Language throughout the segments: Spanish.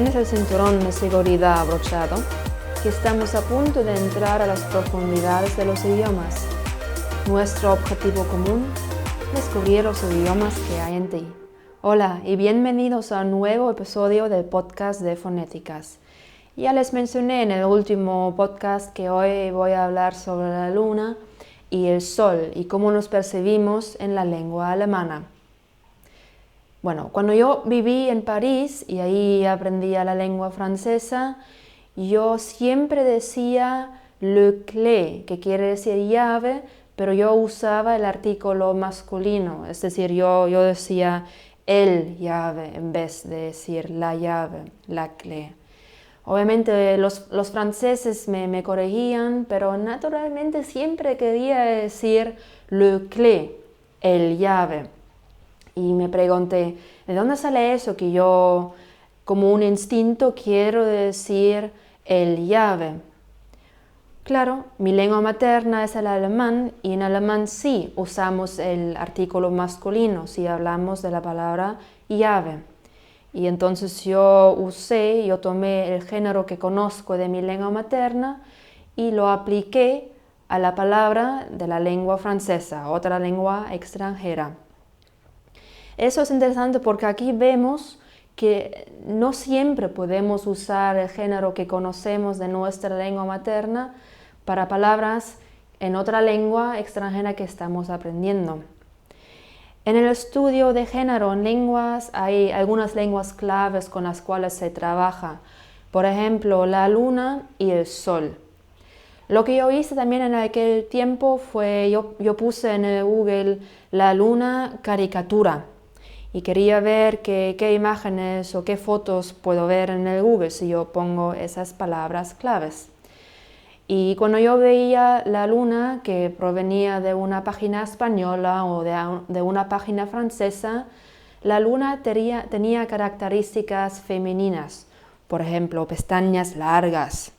¿Tienes el cinturón de seguridad abrochado? Que estamos a punto de entrar a las profundidades de los idiomas. Nuestro objetivo común, descubrir los idiomas que hay en ti. Hola y bienvenidos a un nuevo episodio del podcast de Fonéticas. Ya les mencioné en el último podcast que hoy voy a hablar sobre la luna y el sol y cómo nos percibimos en la lengua alemana. Bueno, cuando yo viví en París y ahí aprendí la lengua francesa, yo siempre decía le clé, que quiere decir llave, pero yo usaba el artículo masculino, es decir, yo decía el llave en vez de decir la llave, la clé. Obviamente los franceses me corregían, pero naturalmente siempre quería decir le clé, el llave. Y me pregunté, ¿de dónde sale eso que yo, como un instinto, quiero decir el llave? Claro, mi lengua materna es el alemán y en alemán sí usamos el artículo masculino si hablamos de la palabra llave. Y entonces yo tomé el género que conozco de mi lengua materna y lo apliqué a la palabra de la lengua francesa, otra lengua extranjera. Eso es interesante porque aquí vemos que no siempre podemos usar el género que conocemos de nuestra lengua materna para palabras en otra lengua extranjera que estamos aprendiendo. En el estudio de género en lenguas hay algunas lenguas claves con las cuales se trabaja. Por ejemplo, la luna y el sol. Lo que yo hice también en aquel tiempo fue, yo puse en el Google la luna caricatura. Y quería ver qué imágenes o qué fotos puedo ver en el Google si yo pongo esas palabras claves. Y cuando yo veía la luna que provenía de una página española o de una página francesa, la luna tenía características femeninas, por ejemplo, pestañas largas.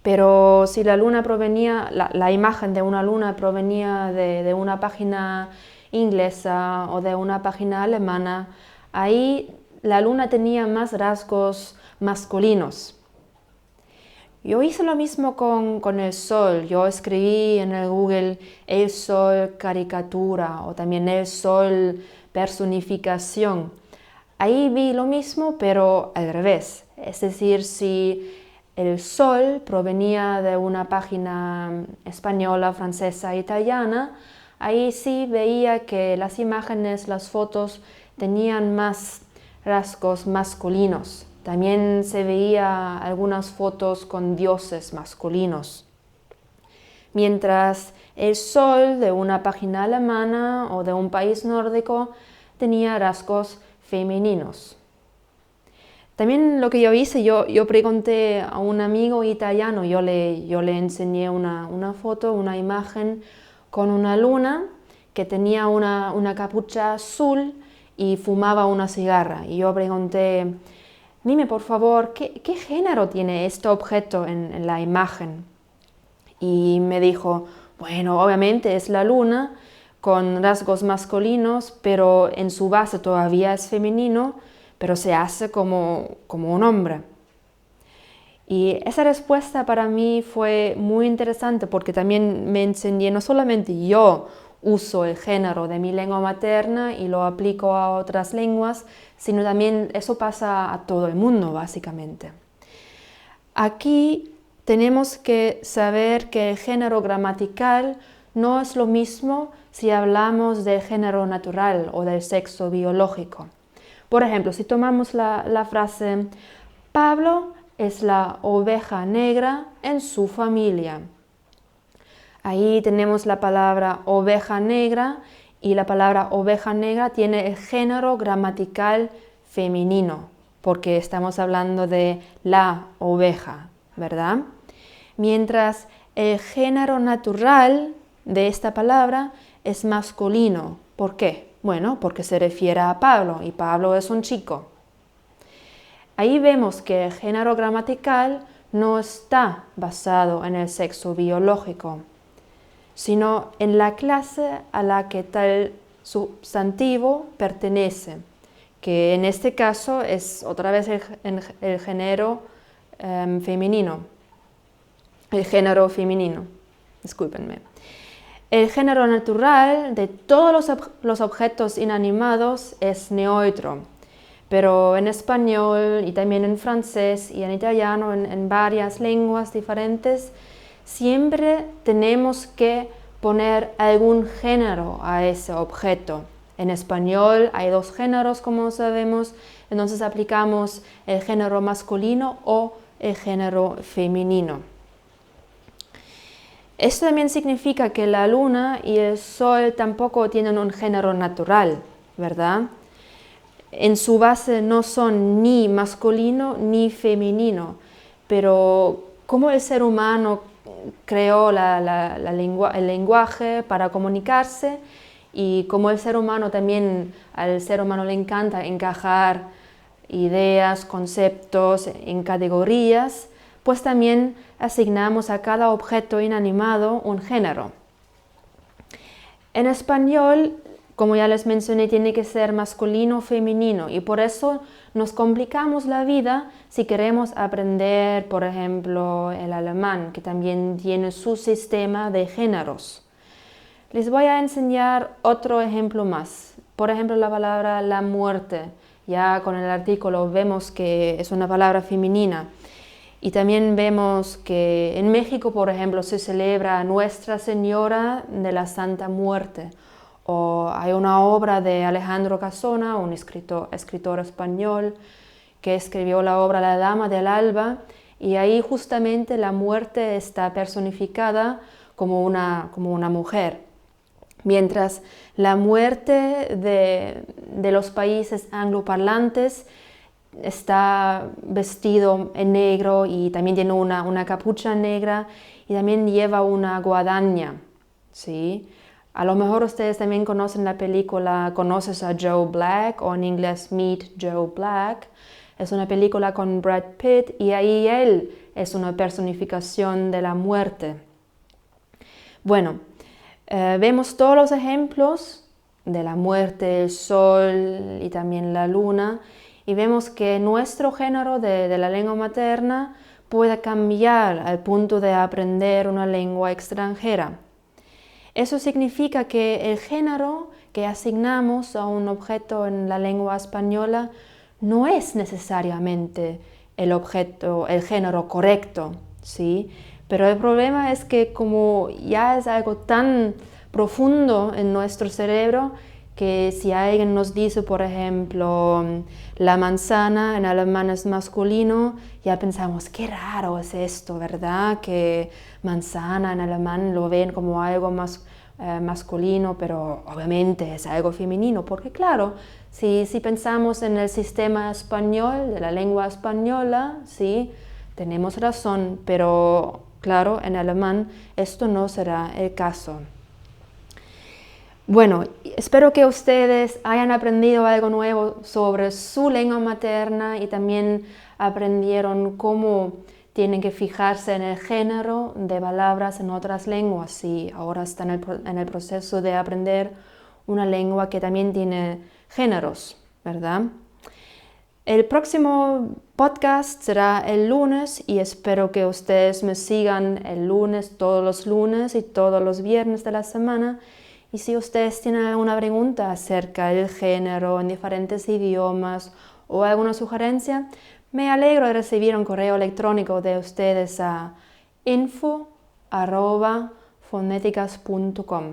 Pero si la imagen de una luna provenía de una página inglesa o de una página alemana, ahí la luna tenía más rasgos masculinos. Yo hice lo mismo con el sol. Yo escribí en el Google el sol caricatura o también el sol personificación. Ahí vi lo mismo, pero al revés. Es decir, si el sol provenía de una página española, francesa, italiana, ahí sí veía que las imágenes, las fotos tenían más rasgos masculinos. También se veía algunas fotos con dioses masculinos. Mientras el sol de una página alemana o de un país nórdico tenía rasgos femeninos. También lo que yo hice, yo pregunté a un amigo italiano, yo le enseñé una foto, una imagen con una luna que tenía una capucha azul y fumaba una cigarra. Y yo pregunté, dime por favor, ¿qué género tiene este objeto en la imagen? Y me dijo, bueno, obviamente es la luna con rasgos masculinos, pero en su base todavía es femenino, pero se hace como un hombre. Y esa respuesta para mí fue muy interesante porque también me enseñé, no solamente yo uso el género de mi lengua materna y lo aplico a otras lenguas, sino también eso pasa a todo el mundo básicamente. Aquí tenemos que saber que el género gramatical no es lo mismo si hablamos del género natural o del sexo biológico. Por ejemplo, si tomamos la frase Pablo es la oveja negra en su familia. Ahí tenemos la palabra oveja negra y la palabra oveja negra tiene el género gramatical femenino, porque estamos hablando de la oveja, ¿verdad? Mientras el género natural de esta palabra es masculino. ¿Por qué? Bueno, porque se refiere a Pablo y Pablo es un chico. Ahí vemos que el género gramatical no está basado en el sexo biológico, sino en la clase a la que tal sustantivo pertenece, que en este caso es otra vez el género femenino. El género femenino, discúlpenme. El género natural de todos los objetos inanimados es neutro, pero en español y también en francés y en italiano, en varias lenguas diferentes, siempre tenemos que poner algún género a ese objeto. En español hay dos géneros, como sabemos, entonces aplicamos el género masculino o el género femenino. Esto también significa que la luna y el sol tampoco tienen un género natural, ¿verdad? En su base no son ni masculino ni femenino, pero como el ser humano creó el lenguaje para comunicarse y como el ser humano también, al ser humano le encanta encajar ideas, conceptos en categorías, pues también asignamos a cada objeto inanimado un género. En español, como ya les mencioné, tiene que ser masculino o femenino y por eso nos complicamos la vida si queremos aprender, por ejemplo, el alemán, que también tiene su sistema de géneros. Les voy a enseñar otro ejemplo más. Por ejemplo, la palabra la muerte. Ya con el artículo vemos que es una palabra femenina. Y también vemos que en México, por ejemplo, se celebra Nuestra Señora de la Santa Muerte. O hay una obra de Alejandro Casona, un escritor español, que escribió la obra La Dama del Alba, y ahí justamente la muerte está personificada como una mujer. Mientras la muerte de los países angloparlantes está vestido en negro y también tiene una capucha negra y también lleva una guadaña, ¿sí? A lo mejor ustedes también conocen la película Conoces a Joe Black o en inglés Meet Joe Black. Es una película con Brad Pitt y ahí él es una personificación de la muerte. Bueno, vemos todos los ejemplos de la muerte, el sol y también la luna y vemos que nuestro género de la lengua materna puede cambiar al punto de aprender una lengua extranjera. Eso significa que el género que asignamos a un objeto en la lengua española no es necesariamente el género correcto, ¿sí? Pero el problema es que como ya es algo tan profundo en nuestro cerebro, que si alguien nos dice, por ejemplo, la manzana en alemán es masculino, ya pensamos, qué raro es esto, ¿verdad? Que manzana en alemán lo ven como algo más masculino, pero obviamente es algo femenino, porque claro, si pensamos en el sistema español, de la lengua española, sí, tenemos razón, pero claro, en alemán esto no será el caso. Bueno, espero que ustedes hayan aprendido algo nuevo sobre su lengua materna y también aprendieron cómo tienen que fijarse en el género de palabras en otras lenguas y ahora están en el proceso de aprender una lengua que también tiene géneros, ¿verdad? El próximo podcast será el lunes y espero que ustedes me sigan el lunes, todos los lunes y todos los viernes de la semana. Y si ustedes tienen alguna pregunta acerca del género en diferentes idiomas o alguna sugerencia, me alegro de recibir un correo electrónico de ustedes a info@fonéticas.com.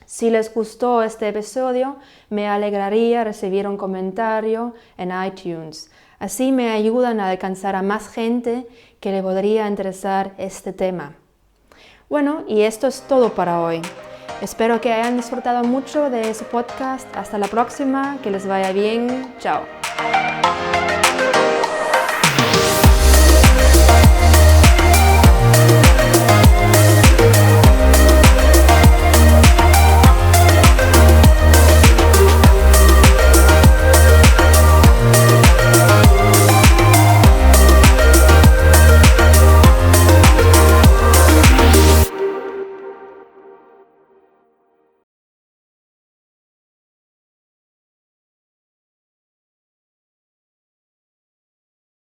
Si les gustó este episodio, me alegraría recibir un comentario en iTunes. Así me ayudan a alcanzar a más gente que le podría interesar este tema. Bueno, y esto es todo para hoy. Espero que hayan disfrutado mucho de ese podcast. Hasta la próxima, que les vaya bien. Chao.